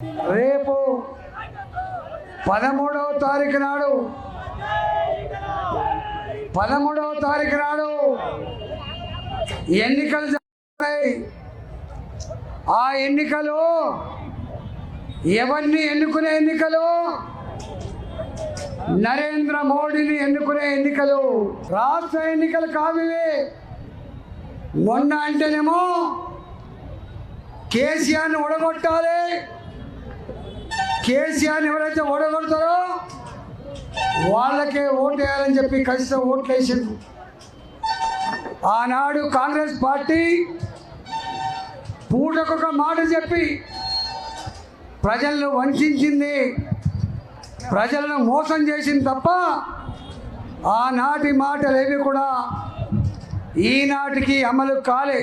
రేపు 13వ తారీఖు నాడు 13వ తారీఖు నాడు ఎన్నికలు జరుగుతాయి. ఆ ఎన్నికలు ఎవరిని ఎన్నుకునే ఎన్నికలు? నరేంద్ర మోడీని ఎన్నుకునే ఎన్నికలు. రాష్ట్ర ఎన్నికలు కావివే. మొన్న అంటేనేమో కేసీఆర్ని ఓడగొట్టాలి, కేసీఆర్ని ఎవరైతే ఓడగొడతారో వాళ్ళకే ఓటు వేయాలని చెప్పి ఖచ్చితంగా ఓట్లు వేసింది. ఆనాడు కాంగ్రెస్ పార్టీ పూటకొక మాట చెప్పి ప్రజలను వంచింది, ప్రజలను మోసం చేసింది తప్ప ఆనాటి మాటలేవి కూడా ఈనాటికి అమలు కాలే.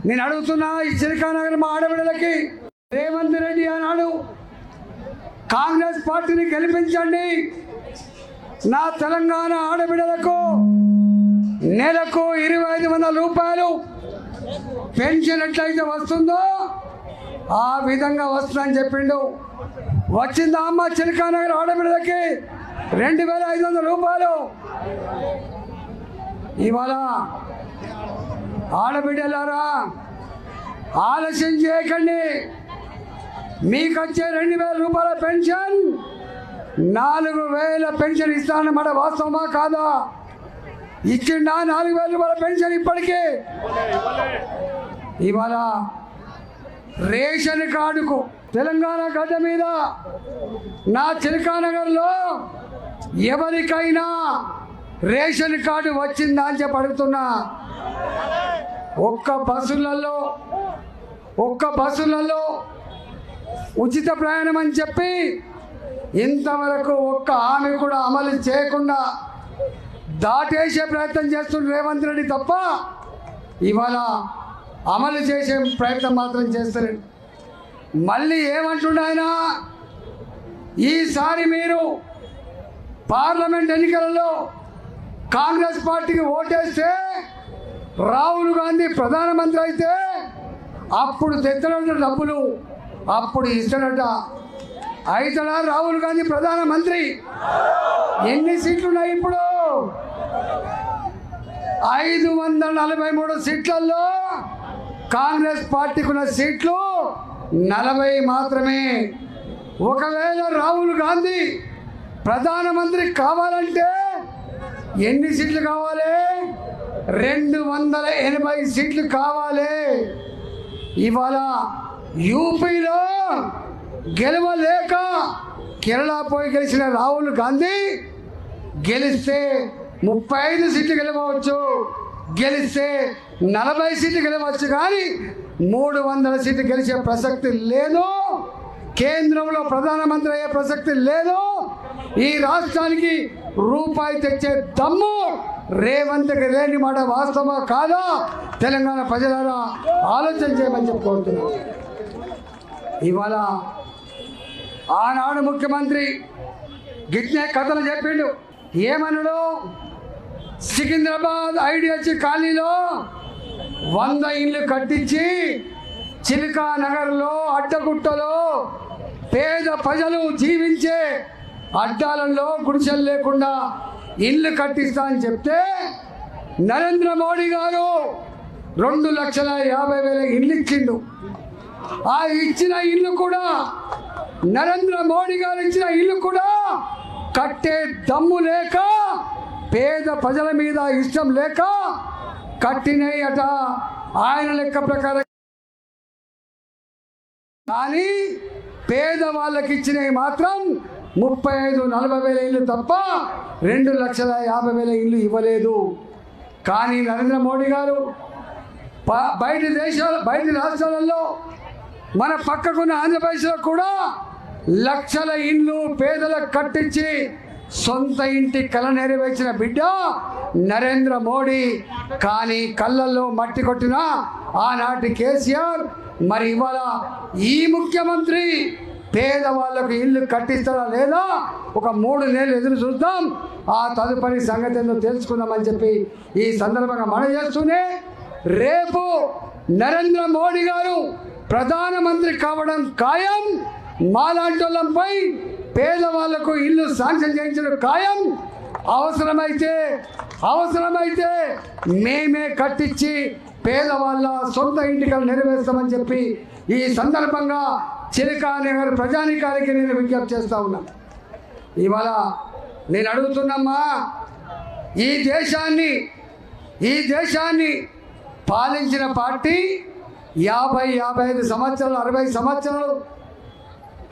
నేను అడుగుతున్నా ఈ చిలకానగర్ మా ఆడబిడ్డలకి, రేవంత్ రెడ్డి ఆనాడు కాంగ్రెస్ పార్టీని గెలిపించండి, నా తెలంగాణ ఆడబిడ్డలకు నెలకు 2500 రూపాయలు పెన్షన్ ఎట్లయితే వస్తుందో ఆ విధంగా వస్తుందని చెప్పిండు. వచ్చిందా అమ్మ చిలకానగర్ ఆడబిడ్డలకి 2500 రూపాయలు? ఇవాళ ఆడబిడ్డలారా ఆలస్యం చేయకండి. మీకు వచ్చే 2000 రూపాయల పెన్షన్ 4000 పెన్షన్ ఇస్తానన్నమాట. వాస్తవమా కాదా? ఇచ్చిండా 4000 రూపాయల పెన్షన్ ఇప్పటికీ? ఇవాళ రేషన్ కార్డుకు తెలంగాణ గడ్డ మీద నా చిలకానగర్లో ఎవరికైనా రేషన్ కార్డు వచ్చిందా అని చెప్పి అడుగుతున్నా. ఒక్క బస్సులలో ఉచిత ప్రయాణం అని చెప్పి ఇంతవరకు ఒక్క హామీ కూడా అమలు చేయకుండా దాటేసే ప్రయత్నం చేస్తున్న రేవంత్ రెడ్డి తప్ప ఇవాళ అమలు చేసే ప్రయత్నం మాత్రం చేస్తారు. మళ్ళీ ఏమంటుండే ఆయన, ఈసారి మీరు పార్లమెంట్ ఎన్నికలలో కాంగ్రెస్ పార్టీకి ఓటేస్తే రాహుల్ గాంధీ ప్రధానమంత్రి అయితే అప్పుడు తెచ్చడంట డబ్బులు, అప్పుడు ఇస్తాడట. అయితడా రాహుల్ గాంధీ ప్రధానమంత్రి? ఎన్ని సీట్లు ఉన్నాయి ఇప్పుడు? 543 సీట్లలో కాంగ్రెస్ పార్టీకి ఉన్న సీట్లు 40 మాత్రమే. ఒకవేళ రాహుల్ గాంధీ ప్రధానమంత్రి కావాలంటే ఎన్ని సీట్లు కావాలి? 280 సీట్లు కావాలి. ఇవాళ యూపీలో గెలవలేక కేరళ పోయి గెలిచిన రాహుల్ గాంధీ గెలిస్తే 35 సీట్లు గెలవచ్చు, గెలిస్తే 40 సీట్లు గెలవచ్చు, కానీ 300 సీట్లు గెలిచే ప్రసక్తి లేదు. కేంద్రంలో ప్రధానమంత్రి అయ్యే ప్రసక్తి లేదు. ఈ రాష్ట్రానికి రూపాయి తెచ్చే దమ్ము రేవంత్కి లేని మాట వాస్తవమా కాదా? తెలంగాణ ప్రజలారా ఆలోచన చేయమని చెప్పుకుంటున్నాను. ఇవాళ ఆనాడు ముఖ్యమంత్రి గిట్నే కథలు చెప్పిండు. ఏమన్నాడు? సికింద్రాబాద్ ఐడిహెచ్ కాలనీలో 100 ఇళ్ళు కట్టించి చిలకా నగర్లో అడ్డగుట్టలో పేద ప్రజలు జీవించే అడ్డాలలో గుడిసెలు లేకుండా ఇల్లు కట్టిస్తా అని చెప్తే నరేంద్ర మోడీ గారు 2,50,000 ఇల్లు ఇచ్చిండు. ఆ ఇచ్చిన ఇల్లు కూడా నరేంద్ర మోడీ గారు ఇచ్చిన ఇల్లు కూడా కట్టే దమ్ము లేక, పేద ప్రజల మీద ఇష్టం లేక కట్టినవి అట ఆయన లెక్క ప్రకారం. కానీ పేదవాళ్ళకి ఇచ్చినవి మాత్రం 35-40 ఇల్లు తప్ప 2,50,000 ఇల్లు ఇవ్వలేదు. కానీ నరేంద్ర మోడీ గారు బయట రాష్ట్రాలలో మన పక్కకున్న ఆంధ్రప్రదేశ్లో కూడా లక్షల ఇల్లు పేదలకు కట్టించి సొంత ఇంటి కల నెరవేర్చిన బిడ్డ నరేంద్ర మోడీ. కానీ కళ్ళల్లో మట్టి కొట్టిన ఆనాటి కేసీఆర్, మరి ఇవాళ ఈ ముఖ్యమంత్రి పేదవాళ్ళకు ఇల్లు కట్టిస్తారా లేదా? ఒక 3 నెలలు ఎదురు చూద్దాం, ఆ తదుపరి సంగతి ఏందో తెలుసుకుందామని చెప్పి ఈ సందర్భంగా మనం చేస్తూనే రేపు నరేంద్ర మోడీ గారు ప్రధానమంత్రి కావడం ఖాయం. మాలాంటోళ్ళంపై పేదవాళ్లకు ఇల్లు శాంక్షన్ చేయించడం ఖాయం. అవసరమైతే మేమే కట్టించి పేదవాళ్ళ సొంత ఇంటికలు నెరవేర్స్తామని చెప్పి ఈ సందర్భంగా చిలకానగర్ ప్రజానీకానికి నేను విజ్ఞప్తి చేస్తా ఉన్నాను. ఇవాళ నేను అడుగుతున్నమ్మా, ఈ దేశాన్ని పాలించిన పార్టీ 50-55 సంవత్సరాలు 60 సంవత్సరాలు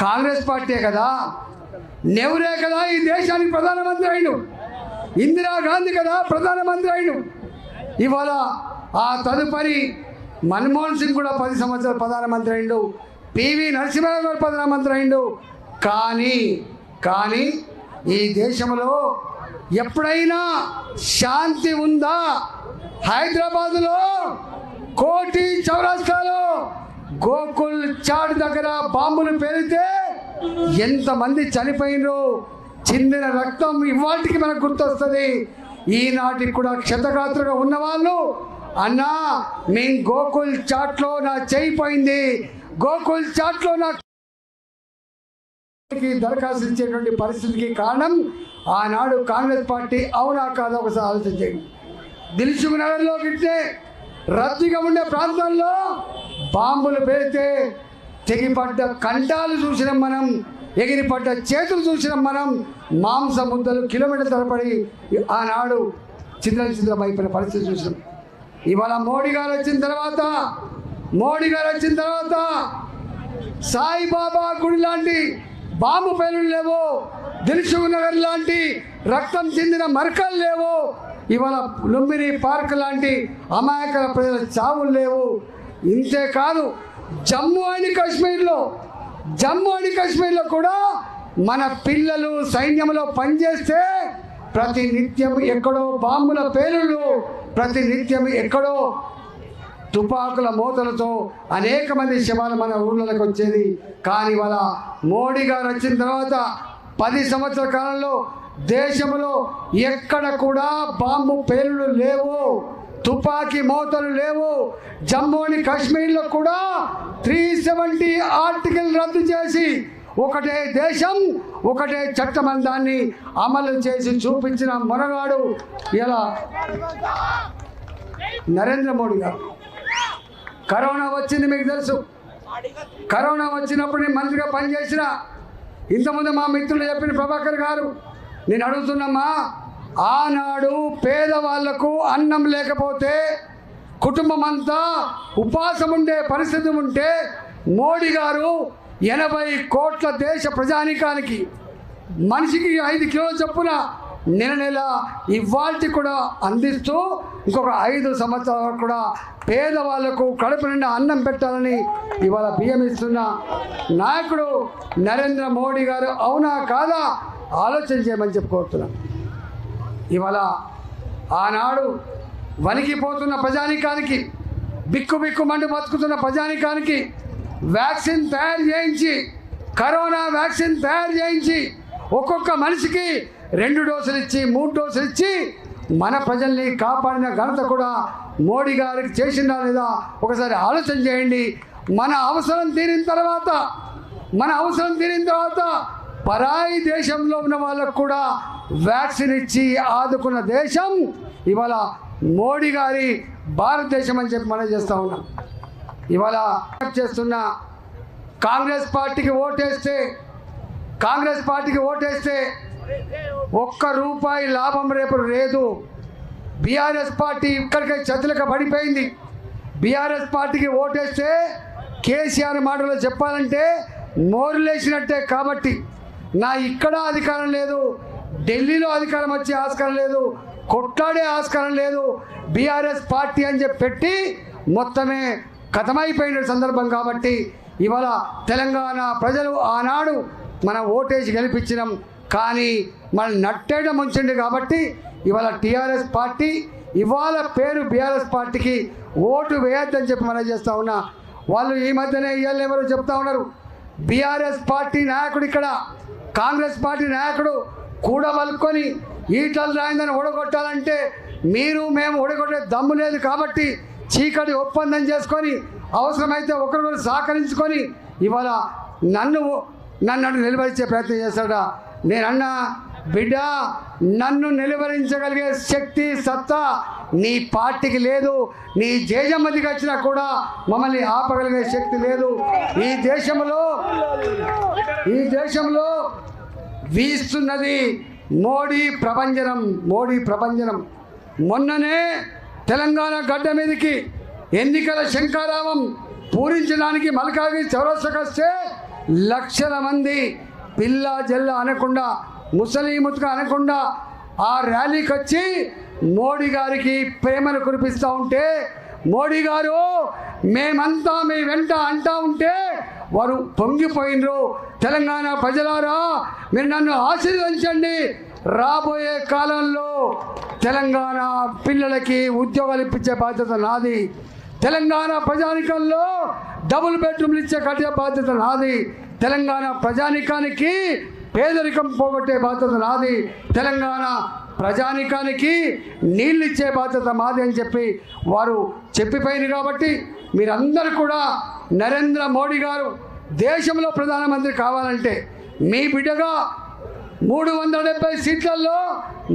కాంగ్రెస్ పార్టీ కదా. నెహ్రూ కదా ఈ దేశానికి ప్రధానమంత్రి అయ్యిండు. ఇందిరాగాంధీ కదా ప్రధానమంత్రి అయ్యిండు. ఇవాళ ఆ తదుపరి మన్మోహన్ సింగ్ కూడా 10 సంవత్సరాలు ప్రధానమంత్రి అయ్యిండు. పివి నరసింహరావు గారు ప్రధానమంత్రి అయ్యిండు. కానీ ఈ దేశంలో ఎప్పుడైనా శాంతి ఉందా? హైదరాబాదులో కోటి చౌరస్తాలో గోకుల్ చాట్ దగ్గర బాంబులు పేలితే ఎంతమంది చనిపోయినరు, చిందిన రక్తం ఇవాటికి మనకు గుర్తొస్తుంది. ఈనాటికి కూడా క్షతగాత్రుగా ఉన్నవాళ్ళు అన్నా మేము గోకుల్ చాట్లో నా చేయిపోయింది, గోకుల్ చాట్లో నా దరఖాస్తు ఇచ్చేటువంటి పరిస్థితికి కారణం ఆనాడు కాంగ్రెస్ పార్టీ. అవునా కాదా ఒకసారి ఆలోచించండి. దిల్సుఖ్ నగర్లో గిట్టే రద్దీగా ఉండే ప్రాంతాల్లో బాంబులు పేలితే తెగిపడ్డ కంఠాలు చూసినాం మనం, ఎగిరిపడ్డ చేతులు చూసినాం మనం. మాంస ముద్దలు కిలోమీటర్ తరబడి ఆనాడు చింద్రమైపోయిన పరిస్థితి చూసినాం. ఇవాళ మోడీ గారు వచ్చిన తర్వాత సాయిబాబా గుడి లాంటి బాంబు పేలులు లేవు, దిల్సుఖ్ నగర్ లాంటి రక్తం చెందిన మరకలు లేవు, ఇవాళ లుంబిని పార్క్ లాంటి అమాయకుల ప్రజల చావులు లేవు. ఇంతేకాదు జమ్మూ అండ్ కాశ్మీర్లో కూడా మన పిల్లలు సైన్యంలో పనిచేస్తే ప్రతినిత్యం ఎక్కడో బాంబుల పేలుళ్ళు, ప్రతినిత్యం ఎక్కడో తుపాకుల మోతలతో అనేక మంది శవాలు మన ఊళ్ళలోకి వచ్చేది. కానీ ఇవాళ మోడీ గారు వచ్చిన తర్వాత 10 సంవత్సరాల కాలంలో దేశంలో ఎక్కడ కూడా బాంబు పేలుళ్ళు లేవు, తుపాకీ మోతలు లేవు. జమ్మూ అండ్ కాశ్మీర్లో కూడా 370 ఆర్టికల్ రద్దు చేసి ఒకటే దేశం ఒకటే చట్టం దాన్ని అమలు చేసి చూపించిన మొనగాడు ఇలా నరేంద్ర మోడీ గారు. కరోనా వచ్చింది మీకు తెలుసు. కరోనా వచ్చినప్పుడు నేను మంత్రిగా పనిచేసిన, ఇంతకుముందు మా మిత్రులు చెప్పిన ప్రభాకర్ గారు, నేను అడుగుతున్నామా, ఆనాడు పేదవాళ్లకు అన్నం లేకపోతే కుటుంబం అంతా ఉపవాసం ఉండే పరిస్థితి ఉంటే మోడీ గారు 80 కోట్ల దేశ ప్రజానీకానికి మనిషికి 5 కిలోల చొప్పున నెల ఇవాల్టి కూడా అందిస్తూ ఇంకొక 5 సంవత్సరాల వరకు కూడా పేదవాళ్లకు కడుపు నిండా అన్నం పెట్టాలని ఇవాళ బియ్యం ఇస్తున్న నాయకుడు నరేంద్ర మోడీ గారు. అవునా కాదా ఆలోచన చేయమని చెప్పుకోతున్నాను. ఇవాళ ఆనాడు వణికిపోతున్న ప్రజానీకానికి, బిక్కుమంటూ బతుకుతున్న ప్రజానీకానికి వ్యాక్సిన్ తయారు చేయించి, కరోనా వ్యాక్సిన్ తయారు చేయించి ఒక్కొక్క మనిషికి 2 డోసులు ఇచ్చి 3 డోసులు ఇచ్చి మన ప్రజల్ని కాపాడిన ఘనత కూడా మోడీ గారికి చేసిందా లేదా ఒకసారి ఆలోచన చేయండి. మన అవసరం తీరిన తర్వాత పరాయి దేశంలో ఉన్న వాళ్ళకు కూడా వ్యాక్సిన్ ఇచ్చి ఆదుకున్న దేశం ఇవాళ మోడీ గారి భారతదేశం అని చెప్పి మనం చేస్తూ ఉన్నాం. ఇవాళ చేస్తున్న కాంగ్రెస్ పార్టీకి ఓటేస్తే ₹1 లాభం రేపు లేదు. బీఆర్ఎస్ పార్టీ ఇక్కడికే చతులక పడిపోయింది. బీఆర్ఎస్ పార్టీకి ఓటేస్తే కేసీఆర్ మాటలో చెప్పాలంటే మోరులేసినట్టే. కాబట్టి నా ఇక్కడ అధికారం లేదు, ఢిల్లీలో అధికారం వచ్చే ఆస్కారం లేదు, కొట్లాడే ఆస్కారం లేదు, బీఆర్ఎస్ పార్టీ అని చెప్పి పెట్టి మొత్తమే కథమైపోయిన సందర్భం. కాబట్టి ఇవాళ తెలంగాణ ప్రజలు ఆనాడు మనం ఓటేసి గెలిపించినాం, కానీ మనం నట్టేట ముంచండి. కాబట్టి ఇవాళ టీఆర్ఎస్ పార్టీ ఇవాళ పేరు బీఆర్ఎస్ పార్టీకి ఓటు వేయొద్దని చెప్పి మనం చేస్తూ ఉన్నా. వాళ్ళు ఈ మధ్యనే ఇవాళ ఎవరో చెప్తా ఉన్నారు, బీఆర్ఎస్ పార్టీ నాయకుడు ఇక్కడ కాంగ్రెస్ పార్టీ నాయకుడు కూడబలుకొని ఈటలు రాయిందని ఓడగొట్టాలంటే మేము ఓడగొట్టే దమ్ము లేదు. కాబట్టి చీకటి ఒప్పందం చేసుకొని అవసరమైతే ఒకరికొకరు సహకరించుకొని ఇవాళ నన్ను నిలబరించే ప్రయత్నం చేస్తాడా. నేనన్నా బిడ్డ, నన్ను నిలవరించగలిగే శక్తి సత్తా నీ పార్టీకి లేదు. నీ జేజమ్మదికి వచ్చినా కూడా మమ్మల్ని ఆపగలిగే శక్తి లేదు. ఈ దేశంలో వీస్తున్నది మోడీ ప్రభంజనం. మొన్ననే తెలంగాణ గడ్డ మీదకి ఎన్నికల శంఖారావం పూరించడానికి మల్కాజ్గిరి చౌరస్తాకొస్తే లక్షల మంది పిల్ల జల్ల అనకుండా, ముసలి ముతుక అనకుండా ఆ ర్యాలీకి వచ్చి మోడీ గారికి ప్రేమను కురిపిస్తూ ఉంటే, మోడీ గారు మేమంతా మీ వెంట అంటా ఉంటే వారు పొంగిపోయినరు. తెలంగాణ ప్రజలారా, మీరు నన్ను ఆశీర్వదించండి. రాబోయే కాలంలో తెలంగాణ పిల్లలకి ఉద్యోగాలు ఇప్పించే బాధ్యత నాది. తెలంగాణ ప్రజానికంలో డబుల్ బెడ్రూమ్లు ఇచ్చే కట్టే బాధ్యత నాది. తెలంగాణ ప్రజానికానికి పేదరికం పోగొట్టే బాధ్యత నాది. తెలంగాణ ప్రజానికానికి నీళ్ళు ఇచ్చే బాధ్యత మాది అని చెప్పి వారు చెప్పిపోయింది. కాబట్టి మీరందరూ కూడా నరేంద్ర మోడీ గారు దేశంలో ప్రధానమంత్రి కావాలంటే, మీ బిడ్డగా 370 సీట్లలో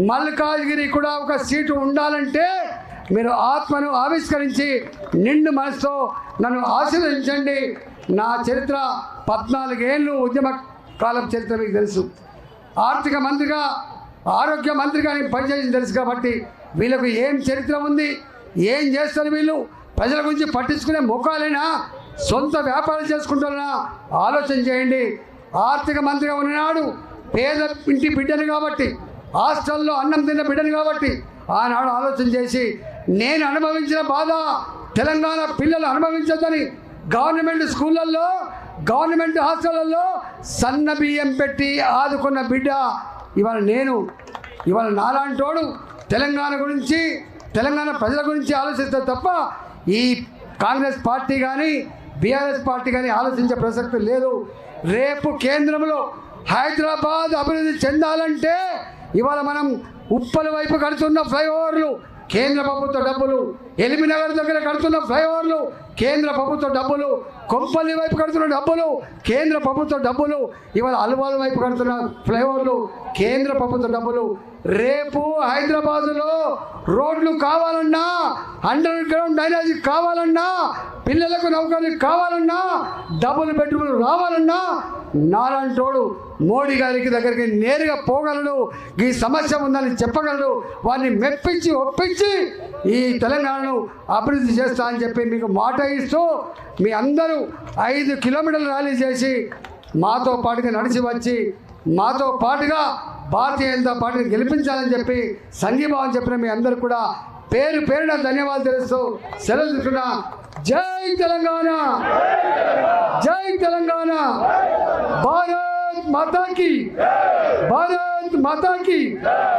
మల్కాజ్గిరి కూడా ఒక సీటు ఉండాలంటే మీరు ఆత్మను ఆవిష్కరించి నిండు మనసుతో నన్ను ఆశీర్వదించండి. నా చరిత్ర 14 ఏళ్ళు ఉద్యమ కాలం చరిత్ర మీకు తెలుసు. ఆర్థిక మంత్రిగా, ఆరోగ్య మంత్రిగా నేను పనిచేసి తెలుసు. కాబట్టి వీళ్ళకు ఏం చరిత్ర ఉంది, ఏం చేస్తారు వీళ్ళు, ప్రజల గురించి పట్టించుకునే ముఖాలైనా సొంత వ్యాపారం చేసుకుంటున్నా ఆలోచన చేయండి. ఆర్థిక మంత్రిగా ఉన్ననాడు పేద ఇంటి బిడ్డను కాబట్టి, హాస్టల్లో అన్నం తిన్న బిడ్డను కాబట్టి ఆనాడు ఆలోచన చేసి నేను అనుభవించిన బాధ తెలంగాణ పిల్లలు అనుభవించద్దని గవర్నమెంట్ స్కూళ్ళల్లో, గవర్నమెంట్ హాస్టళ్లలో సన్న బియ్యం పెట్టి ఆదుకున్న బిడ్డ ఇవాళ నాలాంటోడు తెలంగాణ గురించి, తెలంగాణ ప్రజల గురించి ఆలోచిస్తే తప్ప ఈ కాంగ్రెస్ పార్టీ కానీ బీఆర్ఎస్ పార్టీ కానీ ఆలోచించే ప్రసక్తి లేదు. రేపు కేంద్రంలో హైదరాబాద్ అభివృద్ధి చెందాలంటే ఇవాళ మనం ఉప్పల వైపు కడుతున్న ఫ్లైఓవర్లు కేంద్ర ప్రభుత్వ డబ్బులు, ఎలిమినగర్ దగ్గర కడుతున్న ఫ్లైఓవర్లు కేంద్ర ప్రభుత్వ డబ్బులు, కొంపల్లి వైపు కడుతున్న డబ్బులు కేంద్ర ప్రభుత్వ డబ్బులు, ఇవాళ అల్వాల్ వైపు కడుతున్న ఫ్లైఓవర్లు కేంద్ర ప్రభుత్వ డబ్బులు. రేపు హైదరాబాదులో రోడ్లు కావాలన్నా, అండర్ గ్రౌండ్ డ్రైనేజ్ కావాలన్నా, పిల్లలకు నౌకర్లు కావాలన్నా, డబుల్ బెడ్రూమ్లు రావాలన్నా నాలాంటోడు మోడీ గారికి దగ్గరికి నేరుగా పోగలడు. ఈ సమస్య ఉందని చెప్పగలడు. వారిని మెప్పించి ఒప్పించి ఈ తెలంగాణను అభివృద్ధి చేస్తా అని చెప్పి మీకు మాట ఇస్తూ మీ అందరూ 5 కిలోమీటర్లు ర్యాలీ చేసి మాతో పాటుగా నడిచి వచ్చి మాతో పాటుగా భారతీయ జనతా పార్టీని గెలిపించాలని చెప్పి సంఘీభావం చెప్పిన మీ అందరూ కూడా పేరు పేరున ధన్యవాదాలు తెలుస్తూ సెలవు తీసుకున్నా. జై తెలంగాణ, జై తెలంగాణ, భారత్ మాతాకి, భారత్ మాతాకి.